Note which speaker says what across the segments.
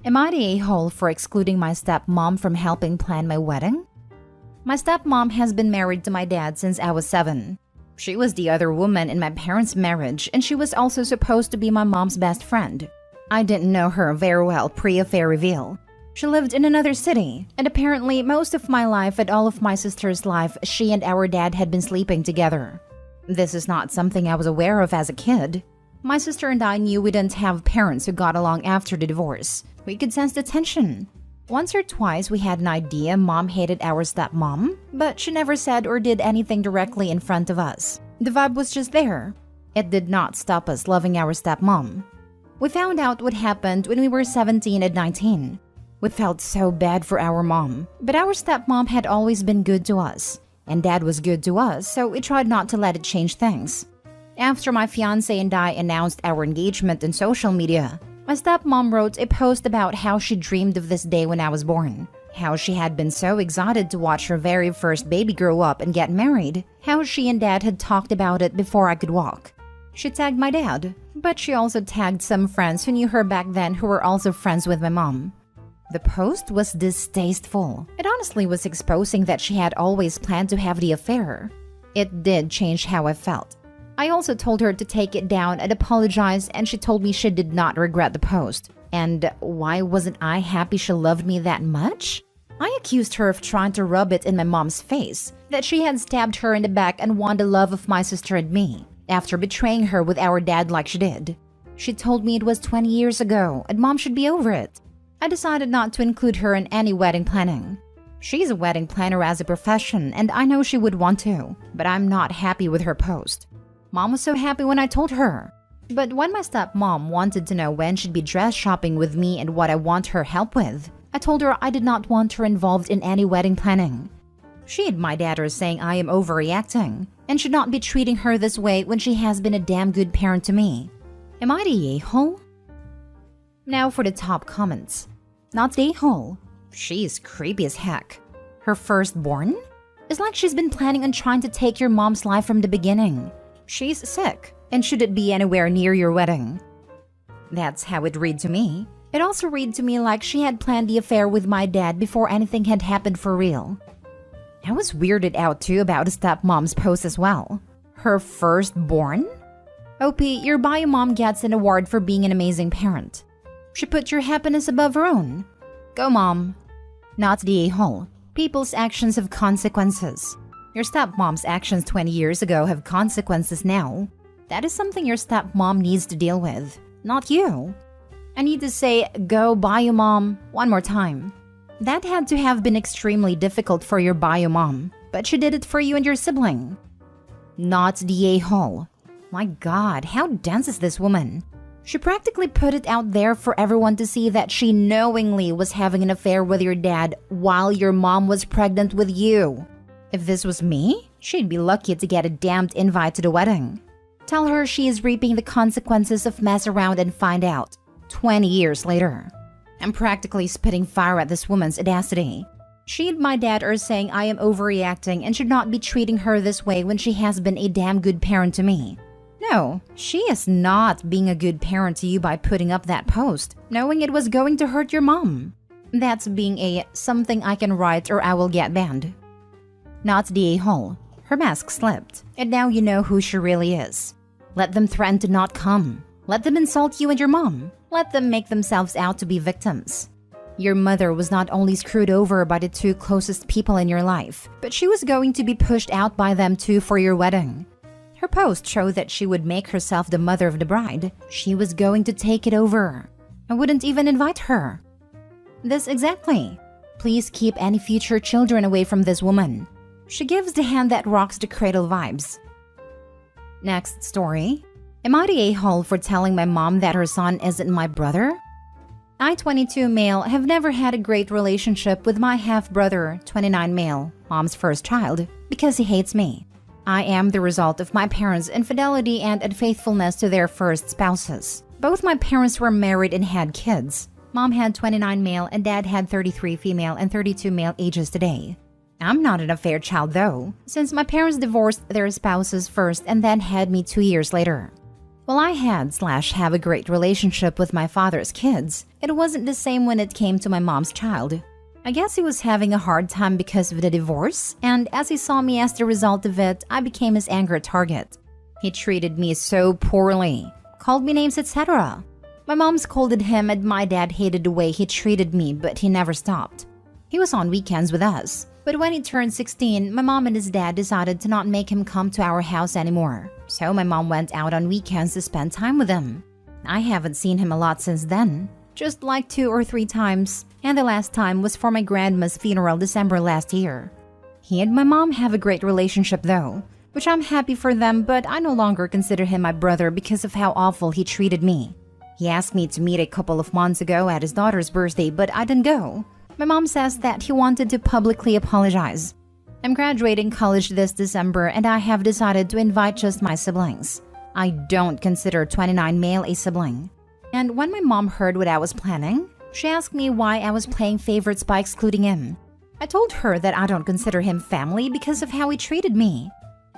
Speaker 1: Am I the a-hole for excluding my stepmom from helping plan my wedding? My stepmom has been married to my dad since I was 7. She was the other woman in my parents' marriage, and she was also supposed to be my mom's best friend. I didn't know her very well pre-affair reveal. She lived in another city, and apparently most of my life and all of my sister's life, she and our dad had been sleeping together. This is not something I was aware of as a kid. My sister and I knew we didn't have parents who got along after the divorce. We could sense the tension. Once or twice we had an idea mom hated our stepmom, but she never said or did anything directly in front of us. The vibe was just there. It did not stop us loving our stepmom. We found out what happened when we were 17 and 19. We felt so bad for our mom, but our stepmom had always been good to us, and dad was good to us, so we tried not to let it change things. After my fiancé and I announced our engagement on social media, my stepmom wrote a post about how she dreamed of this day when I was born, how she had been so excited to watch her very first baby grow up and get married, how she and dad had talked about it before I could walk. She tagged my dad, but she also tagged some friends who knew her back then who were also friends with my mom. The post was distasteful. It honestly was exposing that she had always planned to have the affair. It did change how I felt. I also told her to take it down and apologize, and she told me she did not regret the post. And why wasn't I happy she loved me that much? I accused her of trying to rub it in my mom's face, that she had stabbed her in the back and won the love of my sister and me, after betraying her with our dad like she did. She told me it was 20 years ago, and mom should be over it. I decided not to include her in any wedding planning. She's a wedding planner as a profession, and I know she would want to, but I'm not happy with her post. Mom was so happy when I told her. But when my stepmom wanted to know when she'd be dress shopping with me and what I want her help with, I told her I did not want her involved in any wedding planning. She and my dad are saying I am overreacting and should not be treating her this way when she has been a damn good parent to me. Am I the a-hole? Now for the top comments. Not the a-hole. She's creepy as heck. Her firstborn? It's like she's been planning on trying to take your mom's life from the beginning. She's sick and shouldn't be anywhere near your wedding. That's how it read to me. It also read to me like she had planned the affair with my dad before anything had happened for real. I was weirded out too about stepmom's post as well. Her firstborn? OP, your bio mom gets an award for being an amazing parent. She put your happiness above her own. Go mom. Not the a-hole. People's actions have consequences. Your stepmom's actions 20 years ago have consequences now. That is something your stepmom needs to deal with, not you. I need to say, go bio mom, one more time. That had to have been extremely difficult for your bio mom, but she did it for you and your sibling. Not the a-hole. My God, how dense is this woman? She practically put it out there for everyone to see that she knowingly was having an affair with your dad while your mom was pregnant with you. If this was me, she'd be lucky to get a damned invite to the wedding. Tell her she is reaping the consequences of mess around and find out. 20 years later. I'm practically spitting fire at this woman's audacity. She and my dad are saying I am overreacting and should not be treating her this way when she has been a damn good parent to me. No, she is not being a good parent to you by putting up that post, knowing it was going to hurt your mom. That's being a something I can write or I will get banned. Not the a-hole. Her mask slipped, and now you know who she really is. Let them threaten to not come. Let them insult you and your mom. Let them make themselves out to be victims. Your mother was not only screwed over by the two closest people in your life, but she was going to be pushed out by them too for your wedding. Her post showed that she would make herself the mother of the bride. She was going to take it over. I wouldn't even invite her. This exactly. Please keep any future children away from this woman. She gives the hand that rocks the cradle vibes. Next story. Am I the a-hole for telling my mom that her son isn't my brother? I, 22 male, have never had a great relationship with my half-brother, 29 male, mom's first child, because he hates me. I am the result of my parents' infidelity and unfaithfulness to their first spouses. Both my parents were married and had kids. Mom had 29 male and dad had 33 female and 32 male ages today. I'm not an affair child though, since my parents divorced their spouses first and then had me 2 years later. While I had/have a great relationship with my father's kids, it wasn't the same when it came to my mom's child. I guess he was having a hard time because of the divorce, and as he saw me as the result of it, I became his anger target. He treated me so poorly, called me names, etc. My mom scolded him and my dad hated the way he treated me, but he never stopped. He was on weekends with us, but when he turned 16, my mom and his dad decided to not make him come to our house anymore. So my mom went out on weekends to spend time with him. I haven't seen him a lot since then, just like 2 or 3 times, and the last time was for my grandma's funeral December last year. He and my mom have a great relationship though, which I'm happy for them, but I no longer consider him my brother because of how awful he treated me. He asked me to meet a couple of months ago at his daughter's birthday, but I didn't go. My mom says that he wanted to publicly apologize. I'm graduating college this December and I have decided to invite just my siblings. I don't consider 29 male a sibling. And when my mom heard what I was planning, she asked me why I was playing favorites by excluding him. I told her that I don't consider him family because of how he treated me.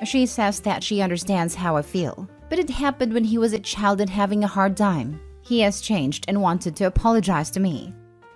Speaker 1: She says that she understands how I feel, but it happened when he was a child and having a hard time. He has changed and wanted to apologize to me.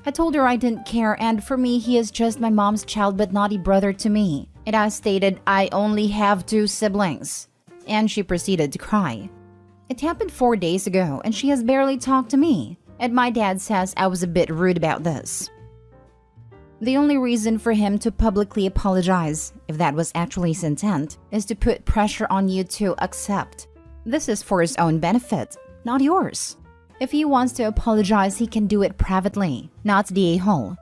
Speaker 1: I told her I didn't care, and for me, he is just my mom's child but not a brother to me. And I stated I only have 2 siblings. And she proceeded to cry. It happened 4 days ago, and she has barely talked to me. And my dad says I was a bit rude about this. The only reason for him to publicly apologize, if that was actually his intent, is to put pressure on you to accept. This is for his own benefit, not yours. If he wants to apologize, he can do it privately, not the a-hole.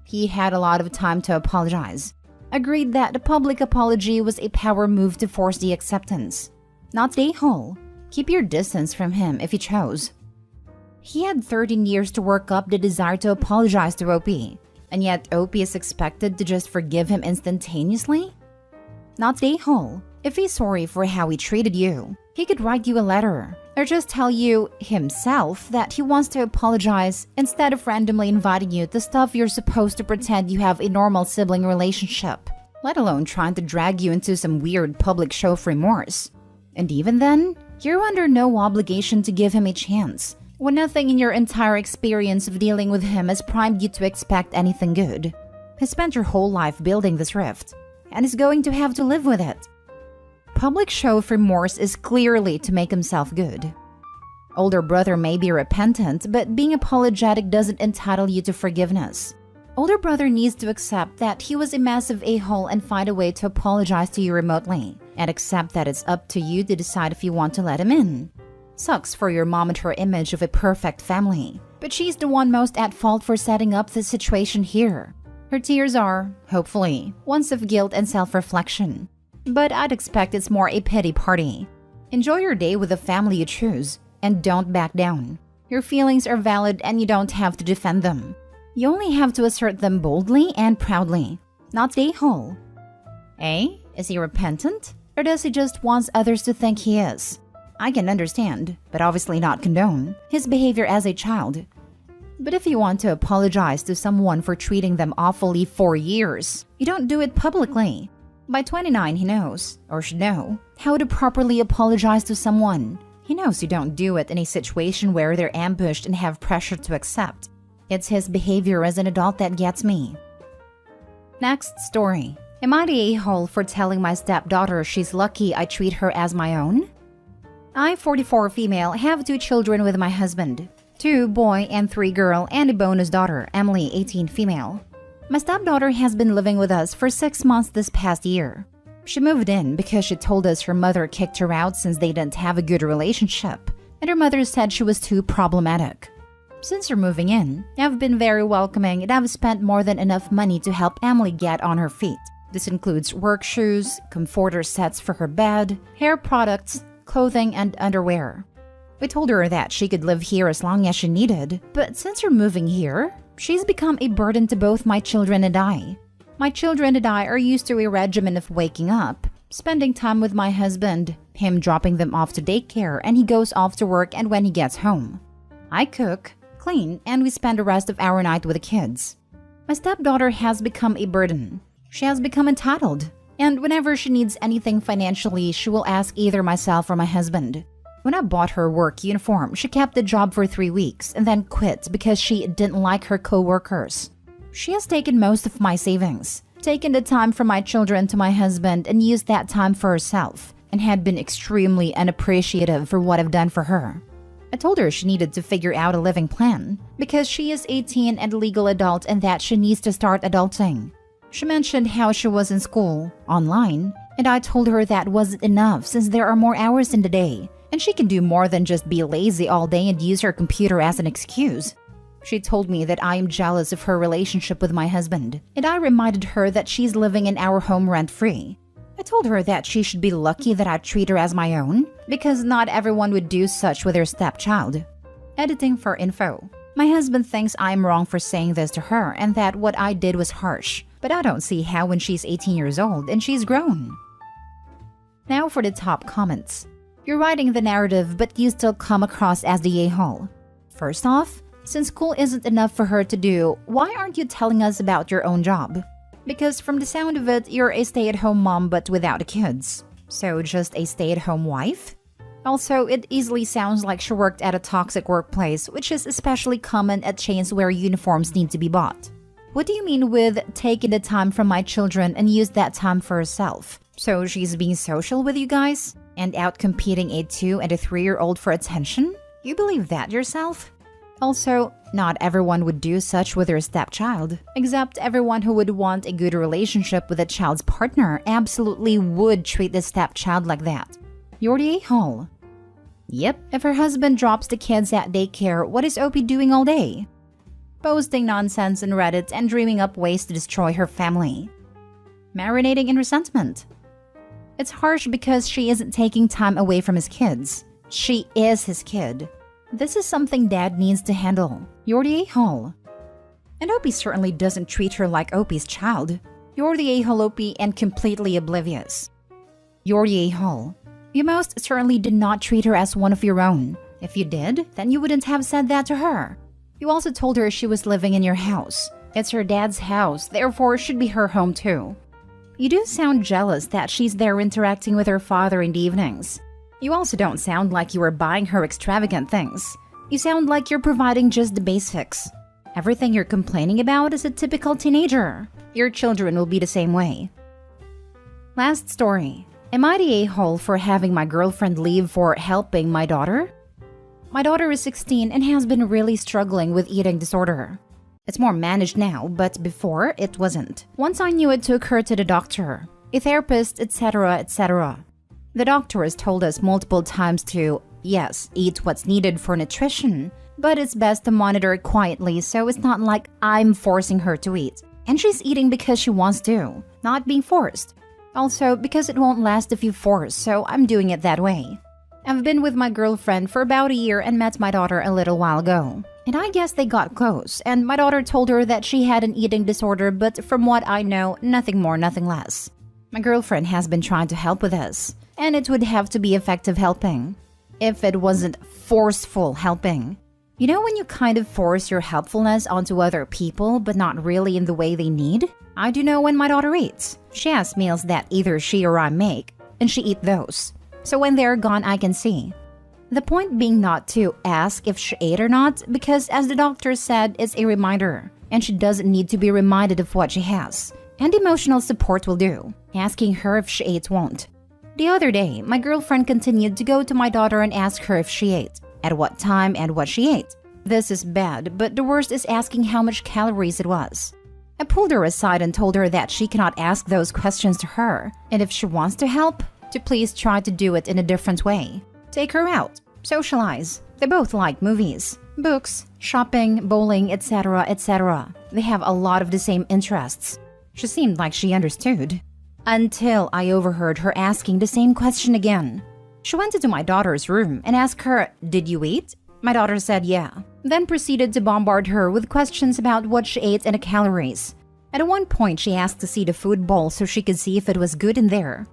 Speaker 1: He had a lot of time to apologize. Agreed that the public apology was a power move to force the acceptance. Not the a-hole. Keep your distance from him if you chose. He had 13 years to work up the desire to apologize to OP, and yet OP is expected to just forgive him instantaneously? Not the a-hole. If he's sorry for how he treated you, he could write you a letter or just tell you himself that he wants to apologize instead of randomly inviting you to stuff you're supposed to pretend you have a normal sibling relationship, let alone trying to drag you into some weird public show of remorse. And even then, you're under no obligation to give him a chance, when nothing in your entire experience of dealing with him has primed you to expect anything good. He spent your whole life building this rift, and is going to have to live with it. Public show of remorse is clearly to make himself good. Older brother may be repentant, but being apologetic doesn't entitle you to forgiveness. Older brother needs to accept that he was a massive a-hole and find a way to apologize to you remotely, and accept that it's up to you to decide if you want to let him in. Sucks for your mom and her image of a perfect family, but she's the one most at fault for setting up the situation here. Her tears are, hopefully, ones of guilt and self-reflection. But I'd expect it's more a pity party. Enjoy your day with the family you choose, and don't back down. Your feelings are valid and you don't have to defend them. You only have to assert them boldly and proudly, not the a-hole. Is he repentant? Or does he just want others to think he is? I can understand, but obviously not condone, his behavior as a child. But if you want to apologize to someone for treating them awfully for years, you don't do it publicly. By 29, he knows, or should know, how to properly apologize to someone. He knows you don't do it in a situation where they're ambushed and have pressure to accept. It's his behavior as an adult that gets me. Next story. Am I the a-hole for telling my stepdaughter she's lucky I treat her as my own? I, 44 female, have 2 children with my husband. 2 boy and 3 girl, and a bonus daughter, Emily, 18 female. My stepdaughter has been living with us for 6 months this past year. She moved in because she told us her mother kicked her out since they didn't have a good relationship, and her mother said she was too problematic. Since her moving in, I've been very welcoming and I've spent more than enough money to help Emily get on her feet. This includes work shoes, comforter sets for her bed, hair products, clothing, and underwear. We told her that she could live here as long as she needed, but since her moving here, she's become a burden to both my children and I. My children and I are used to a regimen of waking up, spending time with my husband, him dropping them off to daycare, and he goes off to work and when he gets home. I cook, clean, and we spend the rest of our night with the kids. My stepdaughter has become a burden. She has become entitled, and whenever she needs anything financially, she will ask either myself or my husband. When I bought her work uniform, she kept the job for 3 weeks and then quit because she didn't like her co-workers. She has taken most of my savings, taken the time from my children to my husband, and used that time for herself, and had been extremely unappreciative for what I've done for her. I told her she needed to figure out a living plan because she is 18 and a legal adult and that she needs to start adulting. She mentioned how she was in school, online, and I told her that wasn't enough since there are more hours in the day, and she can do more than just be lazy all day and use her computer as an excuse. She told me that I am jealous of her relationship with my husband, and I reminded her that she's living in our home rent-free. I told her that she should be lucky that I treat her as my own, because not everyone would do such with their stepchild. Editing for info. My husband thinks I'm wrong for saying this to her and that what I did was harsh, but I don't see how when she's 18 years old and she's grown. Now for the top comments. You're writing the narrative, but you still come across as the a-hole. First off, since school isn't enough for her to do, why aren't you telling us about your own job? Because from the sound of it, you're a stay-at-home mom but without the kids. So just a stay-at-home wife? Also, it easily sounds like she worked at a toxic workplace, which is especially common at chains where uniforms need to be bought. What do you mean with taking the time from my children and use that time for herself? So she's being social with you guys? And out competing a 2- and 3-year-old for attention? You believe that yourself? Also, not everyone would do such with their stepchild, except everyone who would want a good relationship with a child's partner absolutely would treat the stepchild like that. You're the a-hole. Yep, if her husband drops the kids at daycare, what is Opie doing all day? Posting nonsense on Reddit and dreaming up ways to destroy her family. Marinating in resentment. It's harsh because she isn't taking time away from his kids. She is his kid. This is something Dad needs to handle. You're the a-hole. And Opie certainly doesn't treat her like Opie's child. You're the a-hole, Opie, and completely oblivious. You're the a-hole. You most certainly did not treat her as one of your own. If you did, then you wouldn't have said that to her. You also told her she was living in your house. It's her dad's house, therefore it should be her home too. You do sound jealous that she's there interacting with her father in the evenings. You also don't sound like you were buying her extravagant things. You sound like you're providing just the basics. Everything you're complaining about is a typical teenager. Your children will be the same way. Last story. Am I the a-hole for having my girlfriend leave for helping my daughter? My daughter is 16 and has been really struggling with eating disorder. It's more managed now, but before it wasn't. Once I knew it took her to the doctor, a therapist, etc., etc. The doctor has told us multiple times to, yes, eat what's needed for nutrition, but it's best to monitor it quietly so it's not like I'm forcing her to eat. And she's eating because she wants to, not being forced. Also, because it won't last if you force, so I'm doing it that way. I've been with my girlfriend for about a year and met my daughter a little while ago. And I guess they got close, and my daughter told her that she had an eating disorder, but from what I know, nothing more, nothing less. My girlfriend has been trying to help with this, and it would have to be effective helping. If it wasn't forceful helping. You know when you kind of force your helpfulness onto other people, but not really in the way they need? I do know when my daughter eats. She has meals that either she or I make, and she eats those. So when they're gone, I can see. The point being not to ask if she ate or not, because as the doctor said, it's a reminder, and she doesn't need to be reminded of what she has. And emotional support will do. Asking her if she ate won't. The other day, my girlfriend continued to go to my daughter and ask her if she ate, at what time and what she ate. This is bad, but the worst is asking how much calories it was. I pulled her aside and told her that she cannot ask those questions to her, and if she wants to help, to please try to do it in a different way. Take her out, socialize. They both like movies, books, shopping, bowling, etc., etc. They have a lot of the same interests. She seemed like she understood. Until I overheard her asking the same question again. She went into my daughter's room and asked her, "Did you eat?" My daughter said yeah, then proceeded to bombard her with questions about what she ate and the calories. At one point, she asked to see the food bowl so she could see if it was good in there.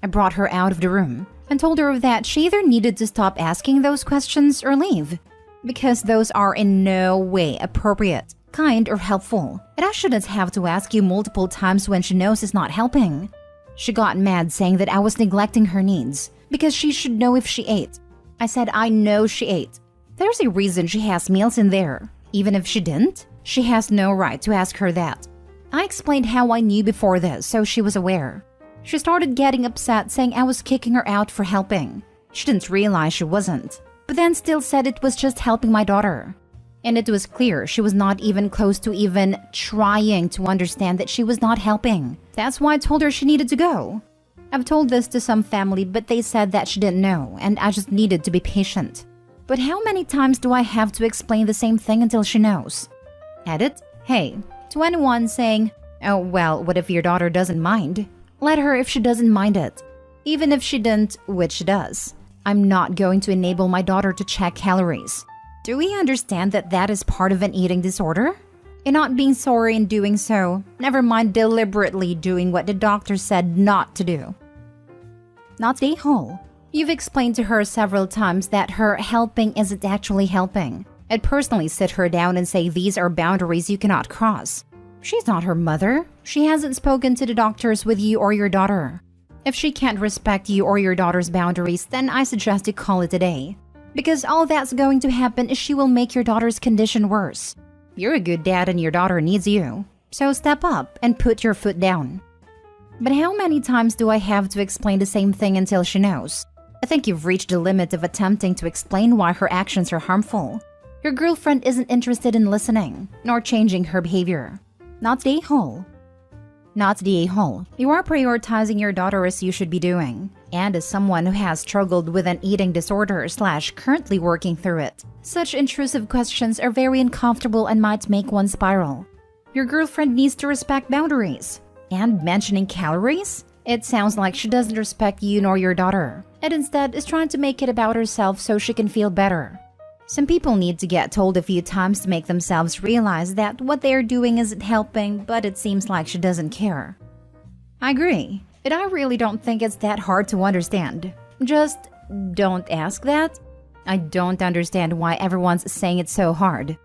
Speaker 1: I brought her out of the room and told her that she either needed to stop asking those questions or leave, because those are in no way appropriate, kind, or helpful, and I shouldn't have to ask you multiple times when she knows it's not helping. She got mad saying that I was neglecting her needs, because she should know if she ate. I said I know she ate. There's a reason she has meals in there. Even if she didn't, she has no right to ask her that. I explained how I knew before this, so she was aware. She started getting upset, saying I was kicking her out for helping. She didn't realize she wasn't, but then still said it was just helping my daughter. And it was clear she was not even close to even trying to understand that she was not helping. That's why I told her she needed to go. I've told this to some family, but they said that she didn't know, and I just needed to be patient. But how many times do I have to explain the same thing until she knows? Edit, hey, to anyone saying, oh well, what if your daughter doesn't mind? Let her if she doesn't mind it. Even if she didn't, which she does. I'm not going to enable my daughter to check calories. Do we understand that that is part of an eating disorder? And not being sorry in doing so, never mind deliberately doing what the doctor said not to do. Not stay whole. You've explained to her several times that her helping isn't actually helping. I'd personally sit her down and say these are boundaries you cannot cross. She's not her mother. She hasn't spoken to the doctors with you or your daughter. If she can't respect you or your daughter's boundaries, then I suggest you call it a day. Because all that's going to happen is she will make your daughter's condition worse. You're a good dad and your daughter needs you. So step up and put your foot down. But how many times do I have to explain the same thing until she knows? I think you've reached the limit of attempting to explain why her actions are harmful. Your girlfriend isn't interested in listening, nor changing her behavior. Not the a-hole. Not the a-hole. You are prioritizing your daughter as you should be doing. And as someone who has struggled with an eating disorder / currently working through it, such intrusive questions are very uncomfortable and might make one spiral. Your girlfriend needs to respect boundaries. And mentioning calories? It sounds like she doesn't respect you nor your daughter, and instead is trying to make it about herself so she can feel better. Some people need to get told a few times to make themselves realize that what they are doing isn't helping, but it seems like she doesn't care. I agree, but I really don't think it's that hard to understand. Just don't ask that. I don't understand why everyone's saying it's so hard.